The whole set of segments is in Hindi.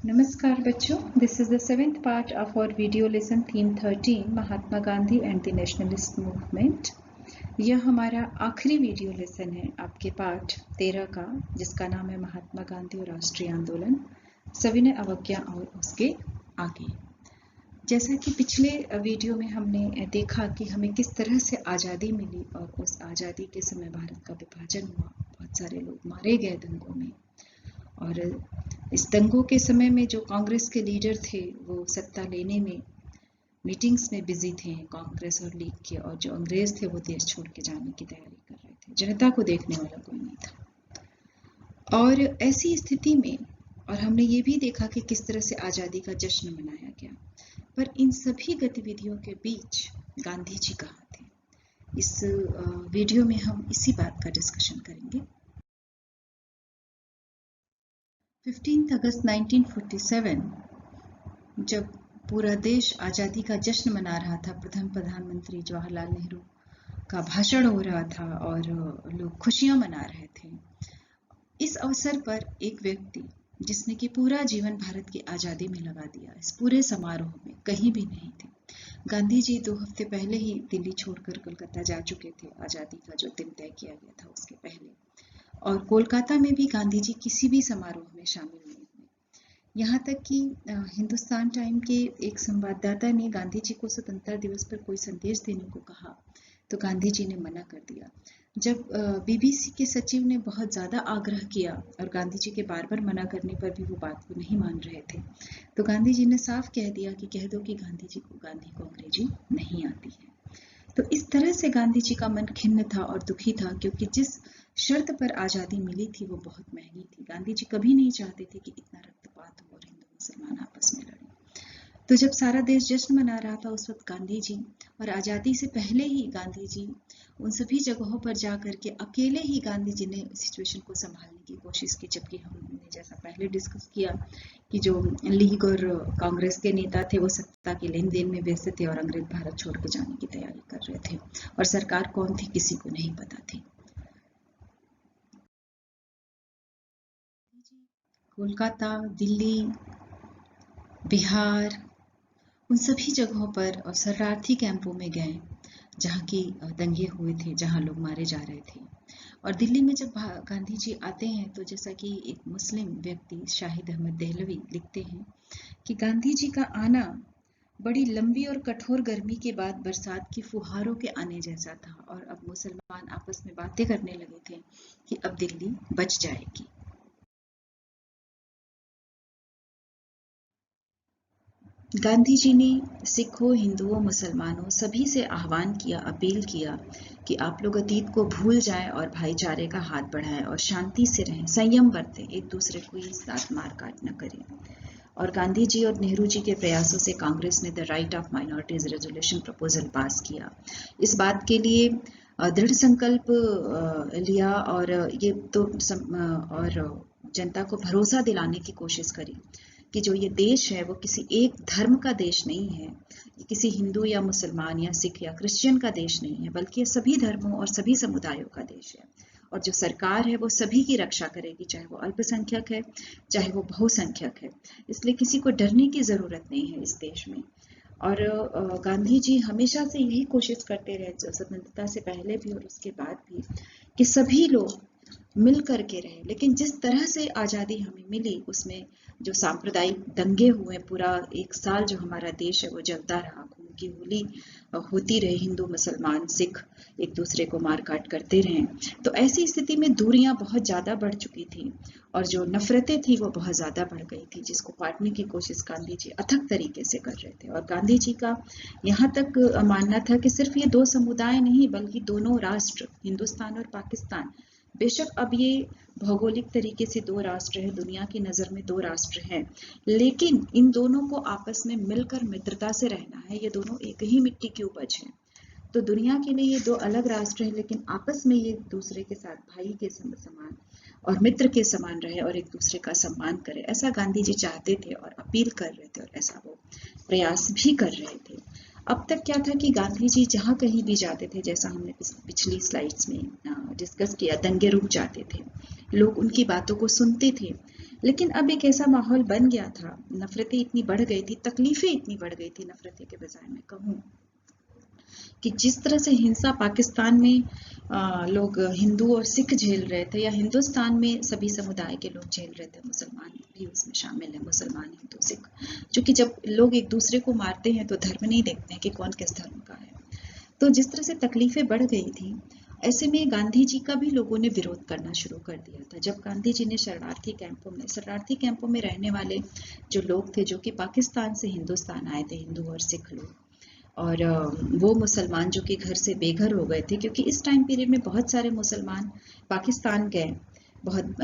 Namaskar बच्चों, this is the 7th part of our video lesson theme 13 Mahatma Gandhi and the nationalist movement। यह हमारा आखिरी वीडियो लेसन है आपके पाठ 13 का, जिसका नाम है महात्मा गांधी और राष्ट्रीय आंदोलन, सविनय अवज्ञा और उसके आगे। जैसा कि पिछले वीडियो में हमने देखा कि हमें किस तरह से आज़ादी मिली और उस आज़ादी के समय भारत का विभाजन हुआ, बहुत सारे लोग मारे गए दंगों में, और इस दंगों के समय में जो कांग्रेस के लीडर थे वो सत्ता लेने में मीटिंग्स में बिजी थे, कांग्रेस और लीग के, और जो अंग्रेज थे वो देश छोड़ के जाने की तैयारी कर रहे थे। जनता को देखने वाला कोई नहीं था। और ऐसी स्थिति में और हमने ये भी देखा कि किस तरह से आज़ादी का जश्न मनाया गया, पर इन सभी गतिविधियों के बीच गांधी जी कहाँ थे? इस वीडियो में हम इसी बात का डिस्कशन करेंगे। 15 अगस्त 1947 जब पूरा देश आज़ादी का जश्न मना रहा था, प्रथम प्रधानमंत्री जवाहरलाल नेहरू का भाषण हो रहा था और लोग खुशियां मना रहे थे। इस अवसर पर एक व्यक्ति जिसने कि पूरा जीवन भारत की आज़ादी में लगा दिया, इस पूरे समारोह में कहीं भी नहीं थे। गांधी जी 2 हफ्ते पहले ही दिल्ली छोड़कर कलकत्ता जा चुके थे, आज़ादी का जो दिन तय किया गया था उसके पहले, और कोलकाता में भी गांधी जी किसी भी समारोह में शामिल नहीं हुए। यहाँ तक कि हिंदुस्तान टाइम के एक संवाददाता ने गांधी जी को स्वतंत्रता दिवस पर कोई संदेश देने को कहा तो गांधी जी ने मना कर दिया। जब बीबीसी के सचिव ने बहुत ज़्यादा आग्रह किया और गांधी जी के बार बार मना करने पर भी वो बात को नहीं मान रहे थे, तो गांधी जी ने साफ कह दिया कि कह दो कि गांधी को अंग्रेजी नहीं आती है। तो इस तरह से गांधी जी का मन खिन्न था और दुखी था, क्योंकि जिस शर्त पर आज़ादी मिली थी वो बहुत महंगी थी। गांधी जी कभी नहीं चाहते थे कि इतना रक्तपात हो और हिंदू मुसलमान आपस में लड़े। तो जब सारा देश जश्न मना रहा था उस वक्त गांधी जी, और आज़ादी से पहले ही गांधी जी उन सभी जगहों पर जा करके अकेले ही गांधी जी ने सिचुएशन को संभालने की कोशिश की, जबकि हमने जैसा पहले डिस्कस किया कि जो लीग और कांग्रेस के नेता थे वो सत्ता के लेन देन में व्यस्त थे और अंग्रेज भारत छोड़ के जाने की तैयारी कर रहे थे, और सरकार कौन थी किसी को नहीं पता थी। कोलकाता, दिल्ली, बिहार, उन सभी जगहों पर और शरणार्थी कैंपों में गए जहाँ की दंगे हुए थे, जहाँ लोग मारे जा रहे थे। और दिल्ली में जब गांधी जी आते हैं तो जैसा कि एक मुस्लिम व्यक्ति शाहिद अहमद देहलवी लिखते हैं कि गांधी जी का आना बड़ी लंबी और कठोर गर्मी के बाद बरसात की फुहारों के आने जैसा था, और अब मुसलमान आपस में बातें करने लगे थे कि अब दिल्ली बच जाएगी। गांधी जी ने सिखों, हिंदुओं, मुसलमानों सभी से आह्वान किया, अपील किया कि आप लोग अतीत को भूल जाएं और भाईचारे का हाथ बढ़ाएं और शांति से रहें, संयम बरतें, एक दूसरे को ही साथ मार काट न करें। और गांधी जी और नेहरू जी के प्रयासों से कांग्रेस ने the right of minorities resolution proposal pass किया। इस बात के लिए दृढ़ संकल्प लिया और ये तो और जनता को भरोसा दिलाने की कोशिश करी कि जो ये देश है वो किसी एक धर्म का देश नहीं है, ये किसी हिंदू या मुसलमान या सिख या क्रिश्चियन का देश नहीं है, बल्कि ये सभी धर्मों और सभी समुदायों का देश है। और जो सरकार है वो सभी की रक्षा करेगी, चाहे वो अल्पसंख्यक है चाहे वो बहुसंख्यक है। इसलिए किसी को डरने की जरूरत नहीं है इस देश में। और गांधी जी हमेशा से यही कोशिश करते रहे, स्वतंत्रता से पहले भी और उसके बाद भी, कि सभी लोग मिल करके रहे। लेकिन जिस तरह से आज़ादी हमें मिली उसमें जो सांप्रदायिक दंगे हुए, पूरा 1 साल जो हमारा देश है वो जलता रहा, खून की होली होती रही, हिंदू मुसलमान सिख एक दूसरे को मार काट करते रहे। तो ऐसी स्थिति में दूरियां बहुत ज़्यादा बढ़ चुकी थी और जो नफरतें थी वो बहुत ज़्यादा बढ़ गई थी, जिसको काटने की कोशिश गांधी जी अथक तरीके से कर रहे थे। और गांधी जी का यहाँ तक मानना था कि सिर्फ ये 2 समुदाय नहीं बल्कि दोनों राष्ट्र, हिंदुस्तान और पाकिस्तान, बेशक अब ये भौगोलिक तरीके से 2 राष्ट्र है, दुनिया की नज़र में 2 राष्ट्र हैं, लेकिन इन दोनों को आपस में मिलकर मित्रता से रहना है। ये दोनों एक ही मिट्टी की उपज है। तो दुनिया के लिए ये 2 अलग राष्ट्र हैं, लेकिन आपस में ये दूसरे के साथ भाई के समान और मित्र के समान रहे और एक दूसरे का सम्मान करे। ऐसा गांधी जी चाहते थे और अपील कर रहे थे, और ऐसा वो प्रयास भी कर रहे थे। अब तक क्या था कि गांधी जी जहाँ कहीं भी जाते थे, जैसा हमने पिछली स्लाइड्स में डिस्कस किया, दंगे रुक जाते थे, लोग उनकी बातों को सुनते थे। लेकिन अब एक ऐसा माहौल बन गया था, नफरतें इतनी बढ़ गई थी, तकलीफें इतनी बढ़ गई थी, नफरतें के बजाय मैं कहूँ कि जिस तरह से हिंसा पाकिस्तान में लोग हिंदू और सिख झेल रहे थे, या हिंदुस्तान में सभी समुदाय के लोग झेल रहे थे, मुसलमान भी उसमें शामिल है, मुसलमान, हिंदू, सिख, क्योंकि जब लोग एक दूसरे को मारते हैं तो धर्म नहीं देखते हैं कि कौन किस धर्म का है। तो जिस तरह से तकलीफें बढ़ गई थी, ऐसे में गांधी जी का भी लोगों ने विरोध करना शुरू कर दिया था। जब गांधी जी ने शरणार्थी कैंपों में रहने वाले जो लोग थे, जो कि पाकिस्तान से हिंदुस्तान आए थे, हिंदू और सिख लोग, और वो मुसलमान जो कि घर से बेघर हो गए थे, क्योंकि इस टाइम पीरियड में बहुत सारे मुसलमान पाकिस्तान गए, बहुत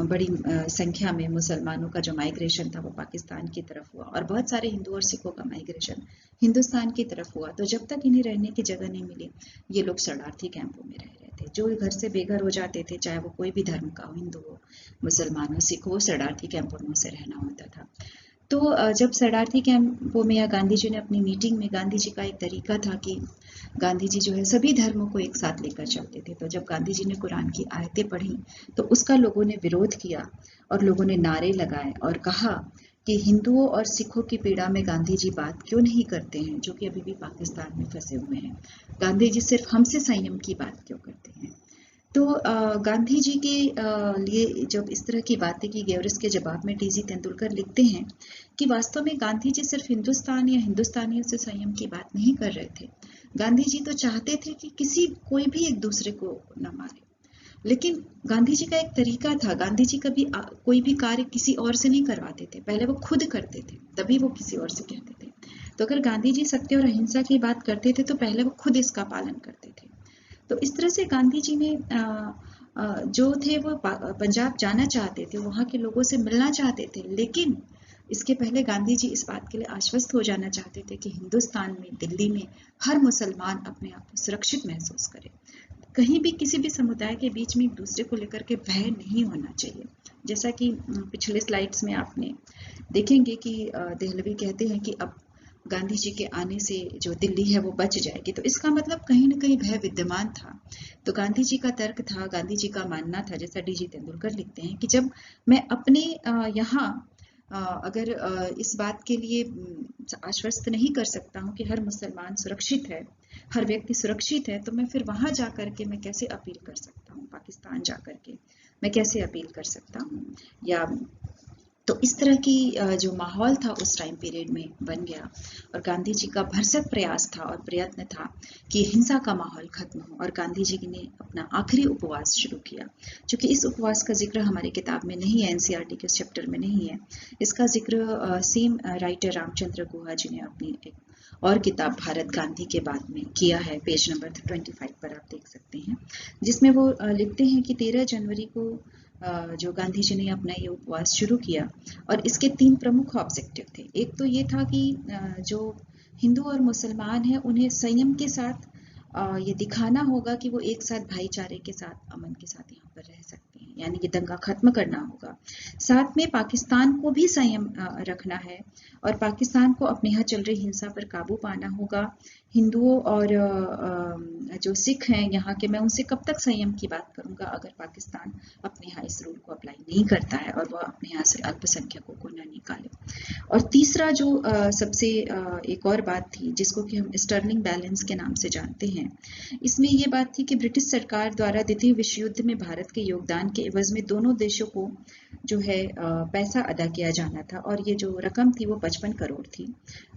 बड़ी संख्या में मुसलमानों का जो माइग्रेशन था वो पाकिस्तान की तरफ हुआ, और बहुत सारे हिंदू और सिखों का माइग्रेशन हिंदुस्तान की तरफ हुआ। तो जब तक इन्हें रहने की जगह नहीं मिली, ये लोग शरणार्थी कैंपों में रह रहे थे। जो घर से बेघर हो जाते थे, चाहे वो कोई भी धर्म का हो, हिंदू हो, मुसलमान हो, सिख हो, शरणार्थी कैंपों में से रहना होता था। तो जब शरणार्थी कैंपों में या गांधी जी ने अपनी मीटिंग में, गांधी जी का एक तरीका था कि गांधी जी जो है सभी धर्मों को एक साथ लेकर चलते थे। तो जब गांधी जी ने कुरान की आयतें पढ़ी तो उसका लोगों ने विरोध किया, और लोगों ने नारे लगाए और कहा कि हिंदुओं और सिखों की पीड़ा में गांधी जी बात क्यों नहीं करते हैं, जो कि अभी भी पाकिस्तान में फंसे हुए हैं। गांधी जी सिर्फ हमसे संयम की बात क्यों करते हैं। तो गांधी जी के लिए जब इस तरह की बातें की गई, और इसके जवाब में टीजी तेंदुलकर लिखते हैं कि वास्तव में गांधी जी सिर्फ हिंदुस्तान या हिंदुस्तानियों से संयम की बात नहीं कर रहे थे। गांधी जी तो चाहते थे कि कोई भी एक दूसरे को न मारे, लेकिन गांधी जी का एक तरीका था, गांधी जी कभी कोई भी कार्य किसी और से नहीं करवाते थे, पहले वो खुद करते थे, तभी वो किसी और से कहते थे। तो अगर गांधी जी सत्य और अहिंसा की बात करते थे तो पहले वो खुद इसका पालन करते थे। तो इस तरह से गांधी जी ने जो थे वो पंजाब जाना चाहते थे, वहाँ के लोगों से मिलना चाहते थे, लेकिन इसके पहले गांधी जी इस बात के लिए आश्वस्त हो जाना चाहते थे कि हिंदुस्तान में, दिल्ली में हर मुसलमान अपने आप को सुरक्षित महसूस करे। कहीं भी किसी भी समुदाय के बीच में एक दूसरे को लेकर के भय नहीं होना चाहिए। जैसा कि पिछले स्लाइड्स में आपने देखेंगे कि देहलवी कहते हैं कि अब गांधी जी के आने से जो दिल्ली है वो बच जाएगी, तो इसका मतलब कहीं ना कहीं भय विद्यमान था। तो गांधी जी का तर्क था, गांधी जी का मानना था, जैसा डीजी तेंदुलकर लिखते हैं कि जब मैं अपने यहाँ अगर इस बात के लिए आश्वस्त नहीं कर सकता हूँ कि हर मुसलमान सुरक्षित है, हर व्यक्ति सुरक्षित है, तो मैं फिर वहां जा करके मैं कैसे अपील कर सकता हूँ, पाकिस्तान जा करके मैं कैसे अपील कर सकता हूँ। या तो इस तरह की जो माहौल था उस टाइम पीरियड में बन गया, और गांधी जी का भरसक प्रयास था और प्रयत्न था कि हिंसा का माहौल खत्म हो, और गांधी जी ने अपना आखिरी उपवास शुरू किया। क्योंकि इस उपवास का जिक्र हमारी किताब में नहीं है, एनसीईआरटी के चैप्टर में नहीं है, इसका जिक्र सेम राइटर रामचंद्र गुहा जी ने अपनी एक और किताब भारत गांधी के बाद में किया है। पेज नंबर 25 पर आप देख सकते हैं, जिसमें वो लिखते हैं कि 13 जनवरी को जो गांधी जी ने अपना ये उपवास शुरू किया, और इसके 3 प्रमुख ऑब्जेक्टिव थे। एक तो ये था कि जो हिंदू और मुसलमान हैं उन्हें संयम के साथ ये दिखाना होगा कि वो एक साथ भाईचारे के साथ, अमन के साथ यहाँ पर रह सकते हैं, यानी ये दंगा खत्म करना होगा। साथ में पाकिस्तान को भी संयम रखना है, और पाकिस्तान को अपने यहाँ चल रही हिंसा पर काबू पाना होगा। हिंदुओं और जो सिख हैं यहाँ के, मैं उनसे कब तक संयम की बात करूंगा अगर पाकिस्तान अपने यहाँ इस रूल को अप्लाई नहीं करता है और वह अपने यहाँ से अल्पसंख्यकों को न निकाले। और तीसरा जो सबसे एक और बात थी, जिसको कि हम स्टर्लिंग बैलेंस के नाम से जानते हैं, इसमें ये बात थी कि ब्रिटिश सरकार द्वारा द्वितीय विश्व युद्ध में भारत के योगदान के एवज में दोनों देशों को जो है पैसा अदा किया जाना था, और ये जो रकम थी वो 55 करोड़ थी।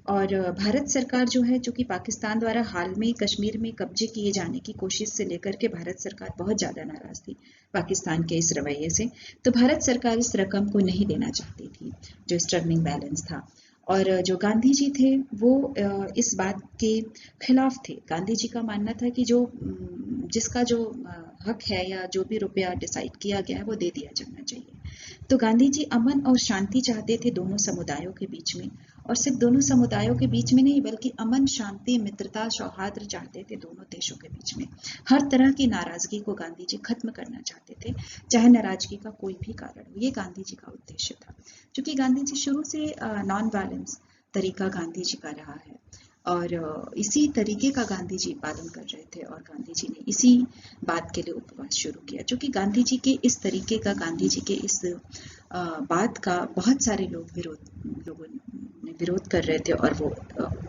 और भारत सरकार जो है, जो कि पाकिस्तान द्वारा हाल में कश्मीर में कब्जे किए जाने की कोशिश से लेकर के भारत सरकार बहुत ज़्यादा नाराज थी पाकिस्तान के इस रवैये से, तो भारत सरकार इस रकम को नहीं देना चाहती थी, जो स्टर्लिंग बैलेंस था। और जो गांधी जी थे वो इस बात के खिलाफ थे। गांधी जी का मानना था कि जो जिसका जो हक है या जो भी रुपया डिसाइड किया गया है वो दे दिया जाना चाहिए। तो गांधी जी अमन और शांति चाहते थे दोनों समुदायों के बीच में, और सिर्फ दोनों समुदायों के बीच में नहीं, बल्कि अमन, शांति, मित्रता, सौहार्द चाहते थे दोनों देशों के बीच में। हर तरह की नाराजगी को गांधी जी खत्म करना चाहते थे, चाहे नाराजगी का कोई भी कारण हो। ये गांधी जी का उद्देश्य था। क्योंकि गांधी जी शुरू से नॉन वायलेंस तरीका गांधी जी का रहा है। और इसी तरीके का गांधी जी पालन कर रहे थे और गांधी जी ने इसी बात के लिए उपवास शुरू किया, जो कि गांधी जी के इस तरीके का, गांधी जी के इस बात का बहुत सारे लोगों ने विरोध कर रहे थे और वो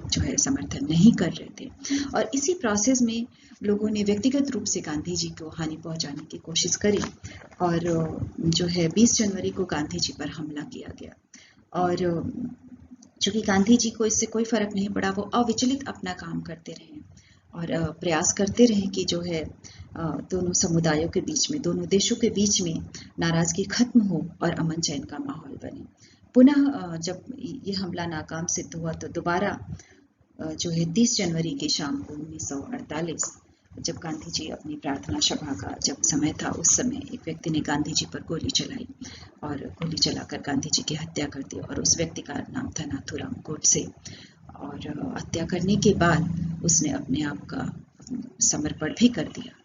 जो है समर्थन नहीं कर रहे थे। और इसी प्रोसेस में लोगों ने व्यक्तिगत रूप से गांधी जी को हानि पहुंचाने की कोशिश करी और जो है 20 जनवरी को गांधी जी पर हमला किया गया। और चूंकि गांधी जी को इससे कोई फर्क नहीं पड़ा, वो अविचलित अपना काम करते रहे और प्रयास करते रहे कि जो है दोनों समुदायों के बीच में, दोनों देशों के बीच में नाराजगी खत्म हो और अमन चैन का माहौल बने। पुनः जब ये हमला नाकाम सिद्ध हुआ तो दोबारा जो है 30 जनवरी की शाम को 1948 जब गांधी जी अपनी प्रार्थना सभा का जब समय था, उस समय एक व्यक्ति ने गांधी जी पर गोली चलाई और गोली चलाकर गांधी जी की हत्या कर दी। और उस व्यक्ति का नाम था नाथूराम गोडसे। और हत्या करने के बाद उसने अपने आप का समर्पण भी कर दिया।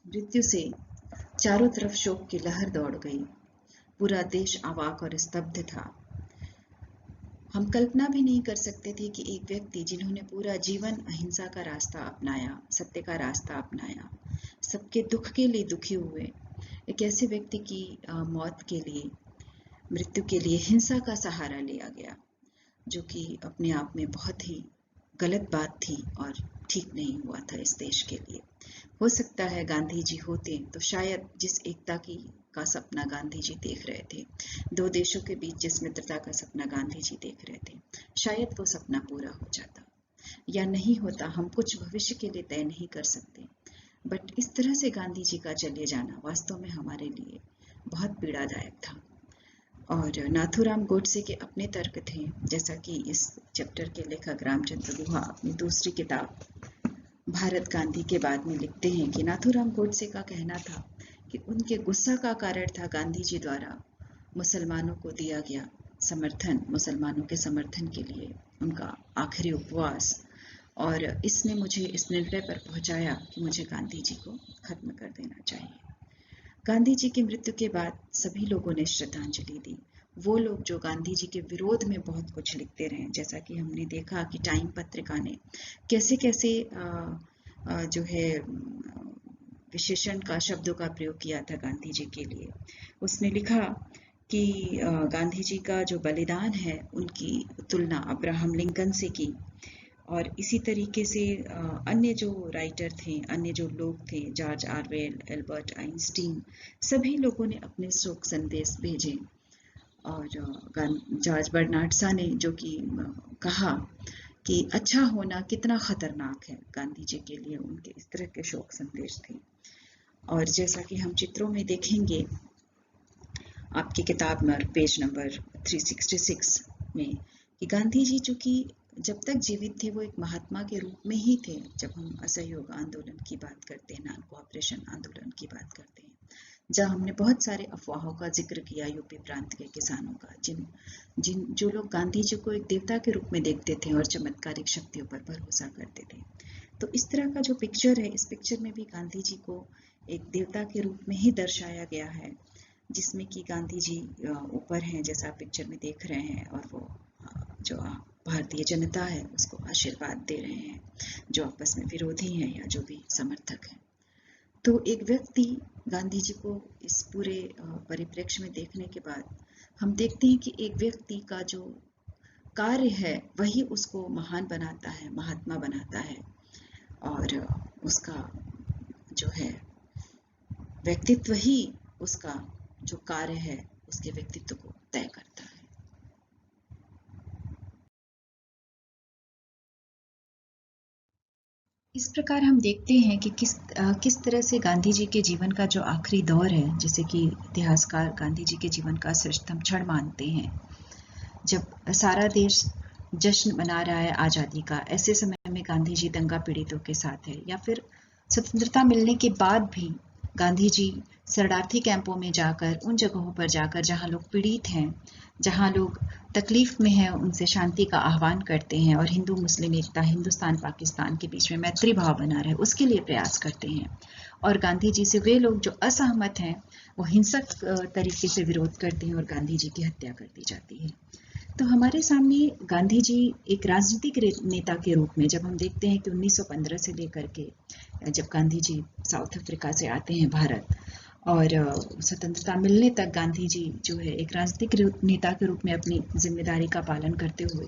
मृत्यु से चारों तरफ शोक की लहर दौड़ गई। पूरा देश अवाक और स्तब्ध था। हम कल्पना भी नहीं कर सकते थे कि एक व्यक्ति जिन्होंने पूरा जीवन अहिंसा का रास्ता अपनाया, सत्य का रास्ता अपनाया, सबके दुख के लिए दुखी हुए, एक ऐसे व्यक्ति की मौत के लिए, मृत्यु के लिए हिंसा का सहारा लिया गया, जो कि अपने आप में बहुत ही गलत बात थी और ठीक नहीं हुआ था इस देश के लिए। हो सकता है गांधी जी होते तो शायद जिस एकता की का सपना गांधी जी देख रहे थे, दो देशों के बीच जिस मित्रता का सपना गांधी जी देख रहे थे, शायद वो सपना पूरा हो जाता या नहीं होता, हम कुछ भविष्य के लिए तय नहीं कर सकते। बट इस तरह से गांधी जी का चले जाना वास्तव में हमारे लिए बहुत पीड़ादायक था। और नाथूराम गोडसे के अपने तर्क थे, जैसा कि इस चैप्टर के लेखक रामचंद्र गुहा अपनी दूसरी किताब भारत गांधी के बाद में लिखते हैं कि नाथूराम गोडसे का कहना था कि उनके गुस्सा का कारण था गांधी जी द्वारा मुसलमानों को दिया गया समर्थन, मुसलमानों के समर्थन के लिए उनका आखिरी उपवास। और इसने मुझे इस निर्णय पर पहुंचाया कि मुझे गांधी जी को खत्म कर देना चाहिए। गांधी जी की मृत्यु के बाद सभी लोगों ने श्रद्धांजलि दी। वो लोग जो गांधी जी के विरोध में बहुत कुछ लिखते रहे, जैसा कि हमने देखा कि टाइम पत्रिका ने कैसे कैसे जो है विशेषण का, शब्दों का प्रयोग किया था गांधी जी के लिए। उसने लिखा कि गांधी जी का जो बलिदान है उनकी तुलना अब्राहम लिंकन से की। और इसी तरीके से अन्य जो राइटर थे, अन्य जो लोग थे, जॉर्ज ऑरवेल, एल्बर्ट आइंस्टीन, सभी लोगों ने अपने शोक संदेश भेजे। और जॉर्ज बर्नार्ड शॉ ने जो कि कहा कि अच्छा होना कितना खतरनाक है, गांधी जी के लिए उनके इस तरह के शोक संदेश थे। और जैसा कि हम चित्रों में देखेंगे आपकी किताब में पेज नंबर 366 में, कि गांधी जी चूंकि जब तक जीवित थे वो एक महात्मा के रूप में ही थे। जब हम असहयोग आंदोलन की बात करते हैं, नॉन कोऑपरेशन आंदोलन की बात करते हैं, जहाँ हमने बहुत सारे अफवाहों का जिक्र किया यूपी प्रांत के किसानों का, जो लोग गांधी जी को एक देवता के रूप में देखते थे और चमत्कारिक शक्तियों पर भरोसा करते थे। तो इस तरह का जो पिक्चर है, इस पिक्चर में भी गांधी जी को एक देवता के रूप में ही दर्शाया गया है, जिसमें कि गांधी जी ऊपर हैं जैसा आप पिक्चर में देख रहे हैं, और वो जो भारतीय जनता है उसको आशीर्वाद दे रहे हैं, जो आपस में विरोधी हैं या जो भी समर्थक हैं। तो एक व्यक्ति गांधी जी को इस पूरे परिप्रेक्ष्य में देखने के बाद हम देखते हैं कि एक व्यक्ति का जो कार्य है वही उसको महान बनाता है, महात्मा बनाता है, और उसका जो है व्यक्तित्व ही उसका जो कार्य है उसके व्यक्तित्व को तय करता है। इस प्रकार हम देखते हैं कि किस तरह से गांधी जी के जीवन का जो आखिरी दौर है, जिसे कि इतिहासकार गांधी जी के जीवन का श्रेष्ठतम क्षण मानते हैं, जब सारा देश जश्न मना रहा है आज़ादी का, ऐसे समय में गांधी जी दंगा पीड़ितों के साथ है, या फिर स्वतंत्रता मिलने के बाद भी गांधी जी शरणार्थी कैंपों में जाकर, उन जगहों पर जाकर जहां लोग पीड़ित हैं, जहां लोग तकलीफ में हैं, उनसे शांति का आह्वान करते हैं और हिंदू मुस्लिम एकता, हिंदुस्तान पाकिस्तान के बीच में मैत्री भाव बना रहे, उसके लिए प्रयास करते हैं। और गांधी जी से वे लोग जो असहमत हैं वो हिंसक तरीके से विरोध करते हैं और गांधी जी की हत्या कर दी जाती है। तो हमारे सामने गांधी जी एक राजनीतिक नेता के रूप में, जब हम देखते हैं कि 1915 से लेकर के जब गांधी जी साउथ अफ्रीका से आते हैं भारत और स्वतंत्रता मिलने तक, गांधी जी जो है एक राजनीतिक नेता के रूप में अपनी जिम्मेदारी का पालन करते हुए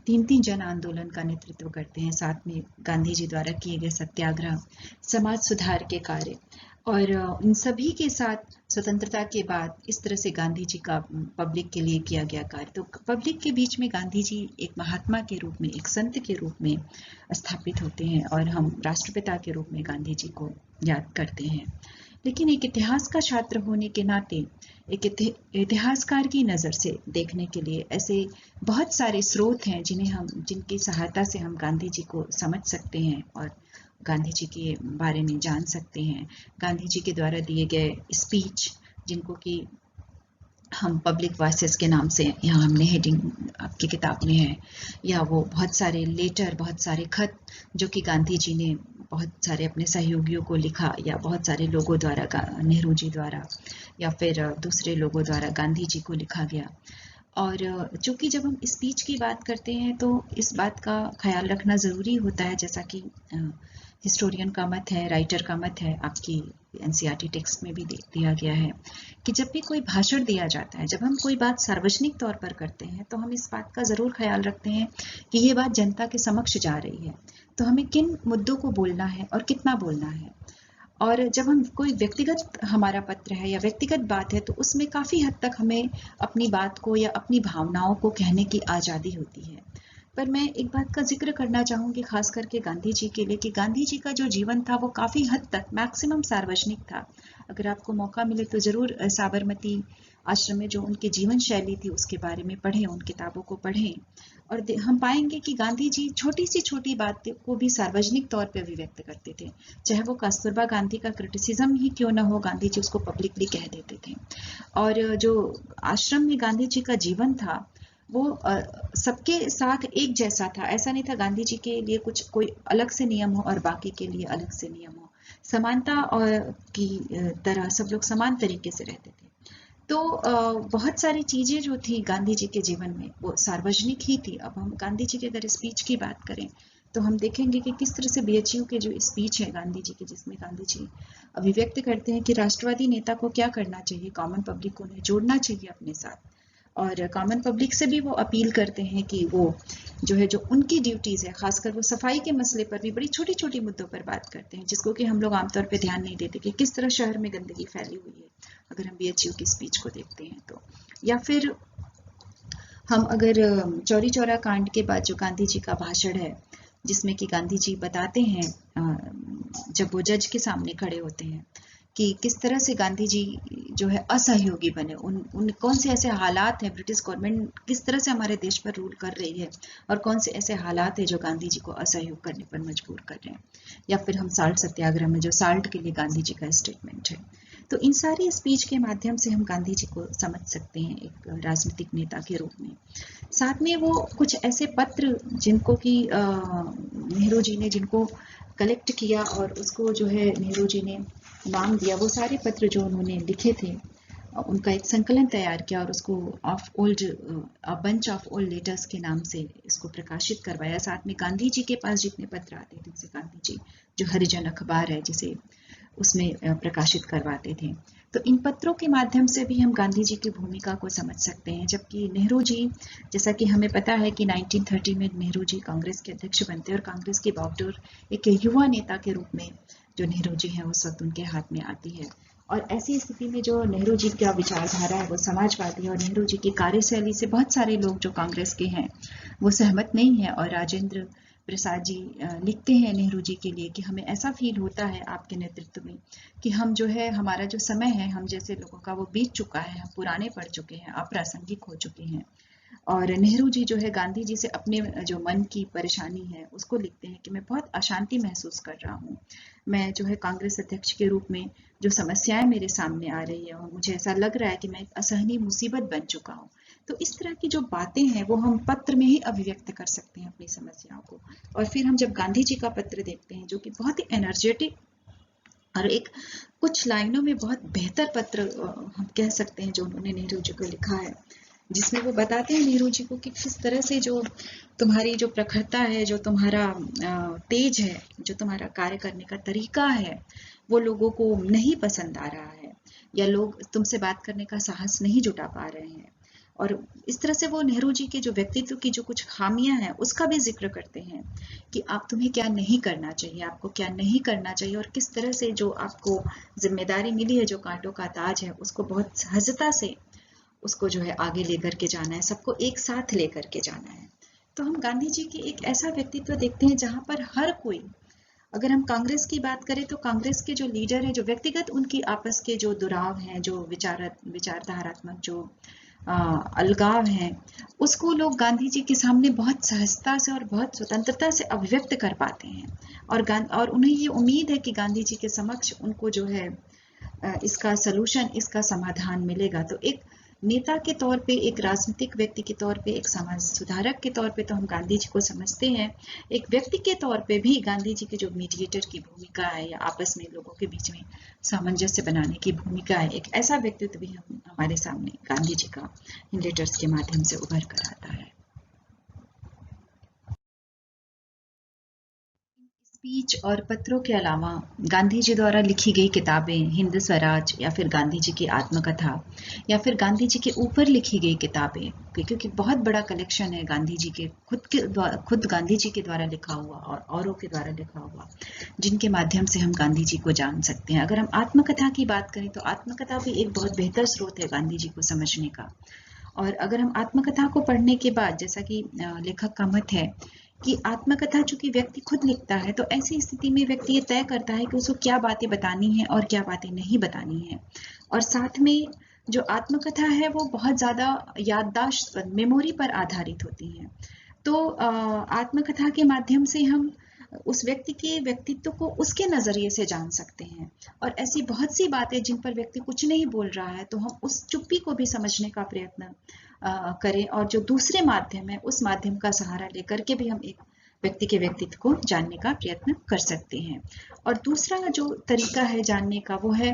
3 जन आंदोलन का नेतृत्व करते हैं। साथ में गांधी जी द्वारा किए गए सत्याग्रह, समाज सुधार के कार्य, और इन सभी के साथ स्वतंत्रता के बाद इस तरह से गांधी जी का पब्लिक के लिए किया गया कार्य, तो पब्लिक के बीच में गांधी जी एक महात्मा के रूप में, एक संत के रूप में स्थापित होते हैं और हम राष्ट्रपिता के रूप में गांधी जी को याद करते हैं। लेकिन एक इतिहास का छात्र होने के नाते, एक इतिहासकार की नज़र से देखने के लिए ऐसे बहुत सारे स्रोत हैं जिनकी सहायता से हम गांधी जी को समझ सकते हैं और गांधी जी के बारे में जान सकते हैं। गांधी जी के द्वारा दिए गए स्पीच, जिनको कि हम पब्लिक वॉइसेस के नाम से यहाँ हमने हेडिंग आपकी किताब में है, या वो बहुत सारे लेटर, बहुत सारे खत जो कि गांधी जी ने बहुत सारे अपने सहयोगियों को लिखा, या बहुत सारे लोगों द्वारा, नेहरू जी द्वारा या फिर दूसरे लोगों द्वारा गांधी जी को लिखा गया। और चूंकि जब हम स्पीच की बात करते हैं तो इस बात का ख्याल रखना ज़रूरी होता है, जैसा कि हिस्टोरियन का मत है, राइटर का मत है, आपकी एनसीईआरटी टेक्स्ट में भी दिया गया है कि जब भी कोई भाषण दिया जाता है, जब हम कोई बात सार्वजनिक तौर पर करते हैं, तो हम इस बात का ज़रूर ख्याल रखते हैं कि ये बात जनता के समक्ष जा रही है, तो हमें किन मुद्दों को बोलना है और कितना बोलना है। और जब हम कोई व्यक्तिगत हमारा पत्र है या व्यक्तिगत बात है, तो उसमें काफ़ी हद तक हमें अपनी बात को या अपनी भावनाओं को कहने की आज़ादी होती है। पर मैं एक बात का जिक्र करना चाहूँगी खास करके गांधी जी के लिए, कि गांधी जी का जो जीवन था वो काफ़ी हद तक मैक्सिमम सार्वजनिक था। अगर आपको मौका मिले तो ज़रूर साबरमती आश्रम में जो उनकी जीवन शैली थी उसके बारे में पढ़ें, उन किताबों को पढ़ें, और हम पाएंगे कि गांधी जी छोटी सी छोटी बात को भी सार्वजनिक तौर पर अभिव्यक्त करते थे। चाहे वो कस्तूरबा गांधी का क्रिटिसिज्म ही क्यों न हो, गांधी जी उसको पब्लिकली कह देते थे। और जो आश्रम में गांधी जी का जीवन था वो सबके साथ एक जैसा था। ऐसा नहीं था गांधी जी के लिए कुछ कोई अलग से नियम हो और बाकी के लिए अलग से नियम हो। समानता की तरह सब लोग समान तरीके से रहते थे। तो बहुत सारी चीज़ें जो थी गांधी जी के जीवन में वो सार्वजनिक ही थी। अब हम गांधी जी के अगर स्पीच की बात करें तो हम देखेंगे कि किस तरह से बीएचयू के जो स्पीच है गांधी जी की, जिसमें गांधी जी अभिव्यक्त करते हैं कि राष्ट्रवादी नेता को क्या करना चाहिए, कॉमन पब्लिक को उन्हें जोड़ना चाहिए अपने साथ, और कॉमन पब्लिक से भी वो अपील करते हैं कि वो जो है, जो उनकी ड्यूटीज़ है, खासकर वो सफाई के मसले पर भी बड़ी छोटी छोटी मुद्दों पर बात करते हैं, जिसको कि हम लोग आमतौर पे ध्यान नहीं देते कि किस तरह शहर में गंदगी फैली हुई है अगर हम बीएचयू की स्पीच को देखते हैं तो। या फिर हम अगर चौरी चौरा कांड के बाद जो गांधी जी का भाषण है, जिसमें कि गांधी जी बताते हैं जब वो जज के सामने खड़े होते हैं कि किस तरह से गांधी जी जो है असहयोगी बने, उन कौन से ऐसे हालात हैं, ब्रिटिश गवर्नमेंट किस तरह से हमारे देश पर रूल कर रही है और कौन से ऐसे हालात हैं जो गांधी जी को असहयोग करने पर मजबूर कर रहे हैं। या फिर हम साल्ट सत्याग्रह में जो साल्ट के लिए गांधी जी का स्टेटमेंट है। तो इन सारी स्पीच के माध्यम से हम गांधी जी को समझ सकते हैं एक राजनीतिक नेता के रूप में। साथ में वो कुछ ऐसे पत्र जिनको कि नेहरू जी ने जिनको कलेक्ट किया और उसको जो है नेहरू जी ने नाम दिया, वो सारे पत्र जो उन्होंने लिखे थे उनका एक संकलन तैयार किया और उसको बंच ऑफ ओल्ड लेटर्स के नाम से इसको प्रकाशित करवाया। साथ में गांधी जी के पास जितने पत्र आते थे उनसे गांधी जी जो हरिजन अखबार है जिसे उसमें प्रकाशित करवाते थे। तो इन पत्रों के माध्यम से भी हम गांधी जी की भूमिका को समझ सकते हैं। जबकि नेहरू जी, जैसा कि हमें पता है कि 1930 में नेहरू जी कांग्रेस के अध्यक्ष बनते हैं और कांग्रेस की बागडोर एक युवा नेता के रूप में जो नेहरू जी हैं उस वक्त उनके हाथ में आती है। और ऐसी स्थिति में जो नेहरू जी का विचारधारा है वो समाजवादी है और नेहरू जी की कार्यशैली से बहुत सारे लोग जो कांग्रेस के हैं वो सहमत नहीं है। और राजेंद्र प्रसाद जी लिखते हैं नेहरू जी के लिए कि हमें ऐसा फील होता है आपके नेतृत्व में कि हम जो है, हमारा जो समय है हम जैसे लोगों का वो बीत चुका है, हम पुराने पड़ चुके हैं, अप्रासंगिक हो चुके हैं। और नेहरू जी जो है गांधी जी से अपने जो मन की परेशानी है उसको लिखते हैं कि मैं बहुत अशांति महसूस कर रहा हूँ। मैं जो है कांग्रेस अध्यक्ष के रूप में जो समस्याएं मेरे सामने आ रही है और मुझे ऐसा लग रहा है कि मैं एक असहनीय मुसीबत बन चुका हूँ। तो इस तरह की जो बातें हैं वो हम पत्र में ही अभिव्यक्त कर सकते हैं अपनी समस्याओं को। और फिर हम जब गांधी जी का पत्र देखते हैं जो कि बहुत ही एनर्जेटिक और एक कुछ लाइनों में बहुत बेहतर पत्र हम कह सकते हैं जो उन्होंने नेहरू जी को लिखा है, जिसमें वो बताते हैं नेहरू जी को कि किस तरह से जो तुम्हारी जो प्रखरता है, जो तुम्हारा तेज है, जो तुम्हारा कार्य करने का तरीका है, वो लोगों को नहीं पसंद आ रहा है, या लोग तुमसे बात करने का साहस नहीं जुटा पा रहे हैं। और इस तरह से वो नेहरू जी के जो व्यक्तित्व की जो कुछ खामियां हैं उसका भी जिक्र करते हैं कि आप तुम्हें क्या नहीं करना चाहिए, आपको क्या नहीं करना चाहिए, और किस तरह से जो आपको जिम्मेदारी मिली है, जो कांटों का ताज है, उसको बहुत सहजता से उसको जो है आगे लेकर के जाना है, सबको एक साथ लेकर के जाना है। तो हम गांधी जी की एक ऐसा व्यक्तित्व देखते हैं जहां पर हर कोई, अगर हम कांग्रेस की बात करें तो कांग्रेस के जो लीडर हैं, जो व्यक्तिगत उनकी आपस के जो दुराव हैं, जो विचारधारात्मक जो अलगाव हैं, उसको लोग गांधी जी के सामने बहुत सहजता से और बहुत स्वतंत्रता से अभिव्यक्त कर पाते हैं। और उन्हें ये उम्मीद है कि गांधी जी के समक्ष उनको जो है इसका सलूशन, इसका समाधान मिलेगा। तो एक नेता के तौर पे, एक राजनीतिक व्यक्ति के तौर पे, एक समाज सुधारक के तौर पे तो हम गांधी जी को समझते हैं। एक व्यक्ति के तौर पे भी गांधी जी की जो मीडिएटर की भूमिका है या आपस में लोगों के बीच में सामंजस्य बनाने की भूमिका है, एक ऐसा व्यक्तित्व भी हम हमारे सामने गांधी जी का इन लेटर्स के माध्यम से उभर कर आता है। स्पीच और पत्रों के अलावा गांधी जी द्वारा लिखी गई किताबें, हिंद स्वराज, या फिर गांधी जी की आत्मकथा, या फिर गांधी जी के ऊपर लिखी गई किताबें, क्योंकि बहुत बड़ा कलेक्शन है गांधी जी के खुद गांधी जी के द्वारा लिखा हुआ और औरों के द्वारा लिखा हुआ, जिनके माध्यम से हम गांधी जी को जान सकते हैं। अगर हम आत्मकथा की बात करें तो आत्मकथा भी एक बहुत बेहतर स्रोत है गांधी जी को समझने का। और अगर हम आत्मकथा को पढ़ने के बाद, जैसा कि लेखक का मत है कि आत्मकथा चूंकि व्यक्ति खुद लिखता है, तो ऐसी स्थिति में व्यक्ति ये तय करता है कि उसको क्या बातें बतानी है और क्या बातें नहीं बतानी है। और साथ में जो आत्मकथा है वो बहुत ज्यादा याददाश्त पर, मेमोरी पर आधारित होती है। तो आत्मकथा के माध्यम से हम उस व्यक्ति के व्यक्तित्व को उसके नजरिए से जान सकते हैं। और ऐसी बहुत सी बातें जिन पर व्यक्ति कुछ नहीं बोल रहा है, तो हम उस चुप्पी को भी समझने का प्रयत्न करें, और जो दूसरे माध्यम है उस माध्यम का सहारा लेकर के भी हम एक व्यक्ति के व्यक्तित्व को जानने का प्रयत्न कर सकते हैं। और दूसरा जो तरीका है जानने का वो है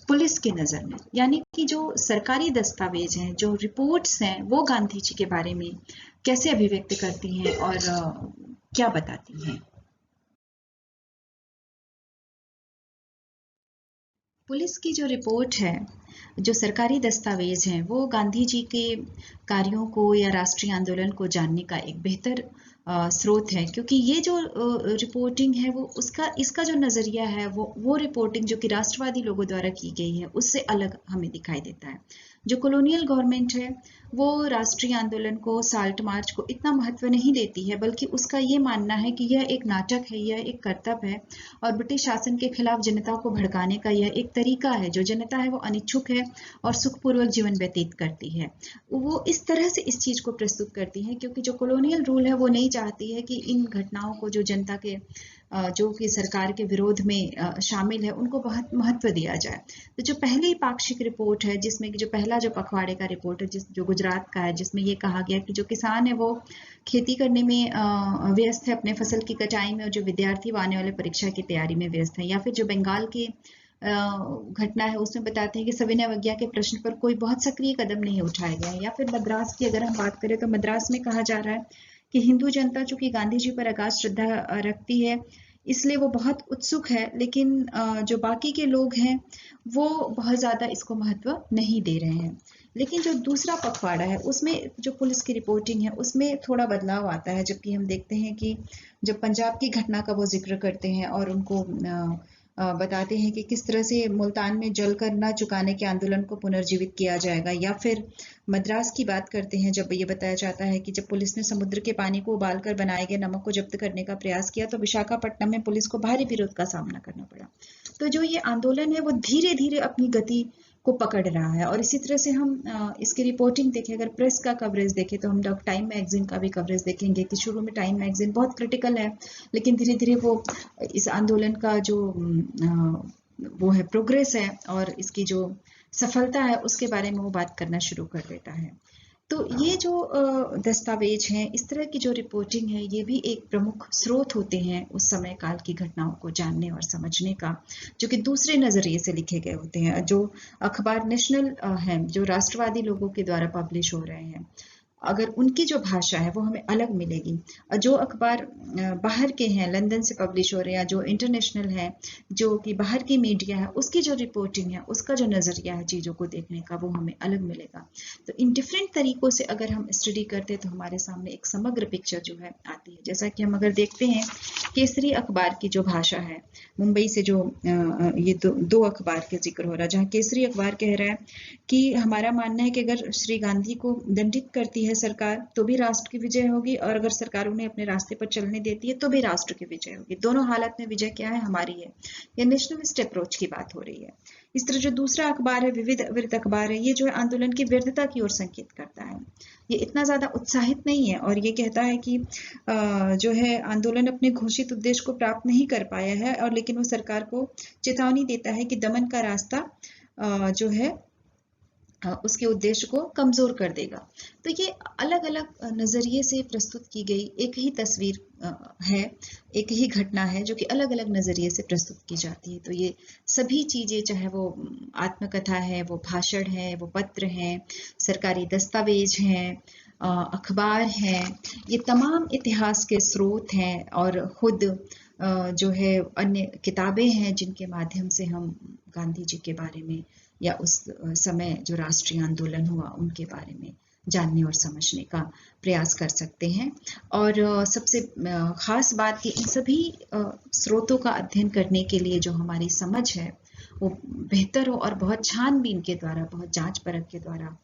पुलिस की नजर में, यानी कि जो सरकारी दस्तावेज हैं, जो रिपोर्ट्स हैं, वो गांधी जी के बारे में कैसे अभिव्यक्त करती हैं और क्या बताती हैं। पुलिस की जो रिपोर्ट है, जो सरकारी दस्तावेज हैं, वो गांधी जी के कार्यों को या राष्ट्रीय आंदोलन को जानने का एक बेहतर स्रोत है, क्योंकि ये जो रिपोर्टिंग है वो उसका इसका जो नज़रिया है वो रिपोर्टिंग जो कि राष्ट्रवादी लोगों द्वारा की गई है उससे अलग हमें दिखाई देता है। जो कॉलोनियल गवर्नमेंट है वो राष्ट्रीय आंदोलन को, साल्ट मार्च को इतना महत्व नहीं देती है, बल्कि उसका ये मानना है कि यह एक नाटक है, यह एक करतब है, और ब्रिटिश शासन के खिलाफ जनता को भड़काने का यह एक तरीका है। जो जनता है वो अनिच्छुक है और सुखपूर्वक जीवन व्यतीत करती है। वो इस तरह से इस चीज को प्रस्तुत करती है, क्योंकि जो कॉलोनियल रूल है वो नहीं चाहती है कि इन घटनाओं को जो जनता के जो कि सरकार के विरोध में शामिल है उनको बहुत महत्व दिया जाए। तो जो पहली पाक्षिक रिपोर्ट है, जिसमें कि जो पहला जो पखवाड़े का रिपोर्ट है, जो गुजरात का है, जिसमें ये कहा गया कि जो किसान है वो खेती करने में व्यस्त है, अपने फसल की कटाई में, और जो विद्यार्थी वो आने वाले परीक्षा की तैयारी में व्यस्त है। या फिर जो बंगाल की घटना है उसमें बताते हैं कि सविनय अवज्ञा के प्रश्न पर कोई बहुत सक्रिय कदम नहीं उठाया गया है। या फिर मद्रास की अगर हम बात करें तो मद्रास में कहा जा रहा है कि हिंदू जनता चूंकि गांधी जी पर अगाध श्रद्धा रखती है, इसलिए वो बहुत उत्सुक है, लेकिन जो बाकी के लोग हैं वो बहुत ज्यादा इसको महत्व नहीं दे रहे हैं। लेकिन जो दूसरा पखवाड़ा है उसमें जो पुलिस की रिपोर्टिंग है उसमें थोड़ा बदलाव आता है, जबकि हम देखते हैं कि जब पंजाब की घटना का वो जिक्र करते हैं और उनको बताते हैं कि किस तरह से मुल्तान में जलकर न चुकाने के आंदोलन को पुनर्जीवित किया जाएगा। या फिर मद्रास की बात करते हैं, जब ये बताया जाता है कि जब पुलिस ने समुद्र के पानी को उबालकर बनाए गए नमक को जब्त करने का प्रयास किया तो विशाखापट्टनम में पुलिस को भारी विरोध का सामना करना पड़ा। तो जो ये आंदोलन है वो धीरे धीरे अपनी गति को पकड़ रहा है। और इसी तरह से हम इसकी रिपोर्टिंग देखें, अगर प्रेस का कवरेज देखें तो हम लोग टाइम मैगजीन का भी कवरेज देखेंगे कि शुरू में टाइम मैगजीन बहुत क्रिटिकल है, लेकिन धीरे धीरे वो इस आंदोलन का जो वो है प्रोग्रेस है और इसकी जो सफलता है उसके बारे में वो बात करना शुरू कर देता है। तो ये जो दस्तावेज हैं, इस तरह की जो रिपोर्टिंग है, ये भी एक प्रमुख स्रोत होते हैं उस समय काल की घटनाओं को जानने और समझने का, जो कि दूसरे नजरिए से लिखे गए होते हैं। जो अखबार नेशनल हैं, जो राष्ट्रवादी लोगों के द्वारा पब्लिश हो रहे हैं, अगर उनकी जो भाषा है वो हमें अलग मिलेगी। और जो अखबार बाहर के हैं, लंदन से पब्लिश हो रहे हैं, जो इंटरनेशनल है, जो कि बाहर की मीडिया है, उसकी जो रिपोर्टिंग है, उसका जो नज़रिया है चीज़ों को देखने का, वो हमें अलग मिलेगा। तो इन डिफरेंट तरीकों से अगर हम स्टडी करते हैं तो हमारे सामने एक समग्र पिक्चर जो है आती है। जैसा कि हम अगर देखते हैं केसरी अखबार की जो भाषा है, मुंबई से जो ये दो अखबार के जिक्र हो रहा है, जहाँ केसरी अखबार कह रहा है कि हमारा मानना है कि अगर श्री गांधी को दंडित करती है सरकार तो भी राष्ट्र की विजय होगी, और अगर सरकार उन्हें अपने रास्ते पर चलने देती है तो भी राष्ट्र की विजय होगी। दोनों हालत में विजय क्या है? हमारी है। ये नेशनलिस्ट अप्रोच की बात हो रही है। इस तरह जो दूसरा अखबार है, विविध विविध अखबार है, ये जो है आंदोलन की वैधता की ओर संकेत करता है। ये इतना ज्यादा उत्साहित नहीं है और ये कहता है कि जो है आंदोलन अपने घोषित उद्देश्य को प्राप्त नहीं कर पाया है, और लेकिन वो सरकार को चेतावनी देता है कि दमन का रास्ता जो है उसके उद्देश्य को कमजोर कर देगा। तो ये अलग अलग नजरिए से प्रस्तुत की गई एक ही तस्वीर है, एक ही घटना है जो कि अलग अलग नजरिए से प्रस्तुत की जाती है। तो ये सभी चीजें, चाहे वो आत्मकथा है, वो भाषण है, वो पत्र हैं, सरकारी दस्तावेज हैं, अखबार हैं, ये तमाम इतिहास के स्रोत हैं और खुद जो है अन्य किताबें हैं जिनके माध्यम से हम गांधी जी के बारे में या उस समय जो राष्ट्रीय आंदोलन हुआ उनके बारे में जानने और समझने का प्रयास कर सकते हैं। और सबसे खास बात कि इन सभी स्रोतों का अध्ययन करने के लिए जो हमारी समझ है वो बेहतर हो और बहुत छानबीन के द्वारा, बहुत जांच परख के द्वारा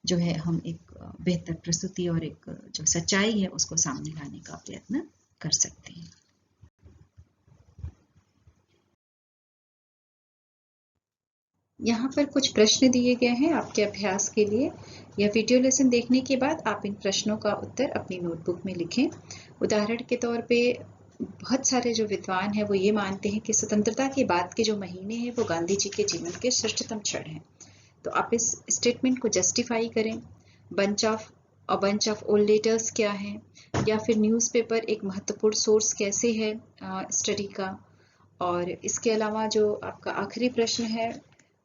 जो है हम एक बेहतर प्रस्तुति और एक जो सच्चाई है उसको सामने लाने का प्रयत्न कर सकते हैं। यहाँ पर कुछ प्रश्न दिए गए हैं आपके अभ्यास के लिए। यह वीडियो लेसन देखने के बाद आप इन प्रश्नों का उत्तर अपनी नोटबुक में लिखें। उदाहरण के तौर पे बहुत सारे जो विद्वान हैं वो ये मानते हैं कि स्वतंत्रता के बाद के जो महीने हैं वो गांधी जी के जीवन के श्रेष्ठतम क्षण हैं। तो आप इस स्टेटमेंट को जस्टिफाई करें। बंच ऑफ ओल्ड लेटर्स क्या है, या फिर न्यूज़पेपर एक महत्वपूर्ण सोर्स कैसे है स्टडी का। और इसके अलावा जो आपका आखिरी प्रश्न है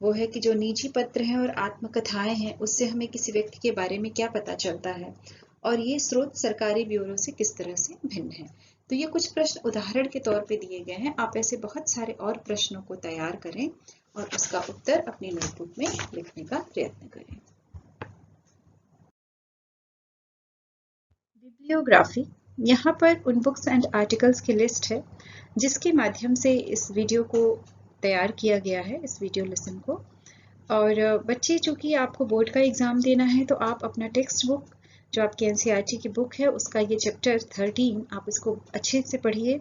वो है कि जो निजी पत्र हैं और आत्मकथाएं हैं उससे हमें किसी व्यक्ति के बारे में क्या पता चलता है, और ये स्रोत सरकारी ब्यूरो से किस तरह से भिन्न है। तो ये कुछ प्रश्न उदाहरण के तौर पे दिए गए हैं। आप ऐसे बहुत सारे और प्रश्नों को तैयार करें और उसका उत्तर अपनी नोटबुक में लिखने का प्रयत्न करें। बिब्लियोग्राफी, यहाँ पर उन बुक्स एंड आर्टिकल्स की लिस्ट है जिसके माध्यम से इस वीडियो को तैयार किया गया है, इस वीडियो लेसन को। और बच्चे, चूंकि आपको बोर्ड का एग्ज़ाम देना है तो आप अपना टेक्स्ट बुक जो आपकी एनसीईआरटी की बुक है उसका ये चैप्टर 13 आप इसको अच्छे से पढ़िए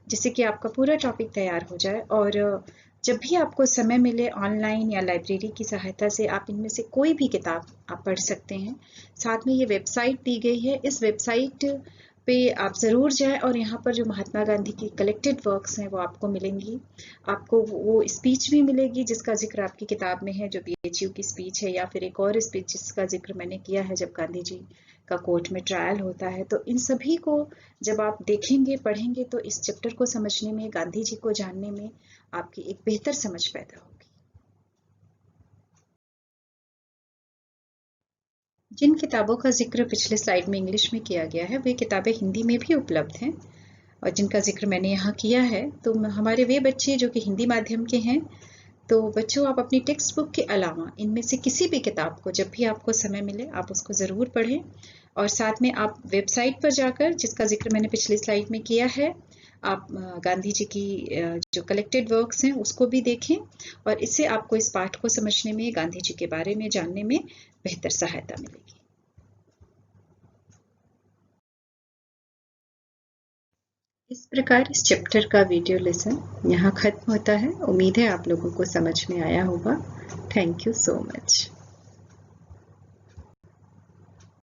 जिससे कि आपका पूरा टॉपिक तैयार हो जाए। और जब भी आपको समय मिले ऑनलाइन या लाइब्रेरी की सहायता से आप इनमें से कोई भी किताब आप पढ़ सकते हैं। साथ में ये वेबसाइट दी गई है, इस वेबसाइट पे आप ज़रूर जाएं और यहाँ पर जो महात्मा गांधी की कलेक्टेड वर्क्स हैं वो आपको मिलेंगी। आपको वो स्पीच भी मिलेगी जिसका जिक्र आपकी किताब में है, जो बीएचयू की स्पीच है, या फिर एक और स्पीच जिसका जिक्र मैंने किया है जब गांधी जी का कोर्ट में ट्रायल होता है। तो इन सभी को जब आप देखेंगे, पढ़ेंगे, तो इस चैप्टर को समझने में, गांधी जी को जानने में आपकी एक बेहतर समझ पैदा होगी। जिन किताबों का जिक्र पिछले स्लाइड में इंग्लिश में किया गया है वे किताबें हिंदी में भी उपलब्ध हैं, और जिनका जिक्र मैंने यहाँ किया है। तो हमारे वे बच्चे जो कि हिंदी माध्यम के हैं, तो बच्चों आप अपनी टेक्स्ट बुक के अलावा इनमें से किसी भी किताब को जब भी आपको समय मिले आप उसको ज़रूर पढ़ें। और साथ में आप वेबसाइट पर जाकर, जिसका जिक्र मैंने पिछली स्लाइड में किया है, आप गांधी जी की जो कलेक्टेड वर्क्स हैं उसको भी देखें, और इससे आपको इस पाठ को समझने में, गांधी जी के बारे में जानने में बेहतर सहायता मिलेगी। इस प्रकार इस चैप्टर का वीडियो लेसन यहाँ खत्म होता है। उम्मीद है आप लोगों को समझ में आया होगा। Thank you so much.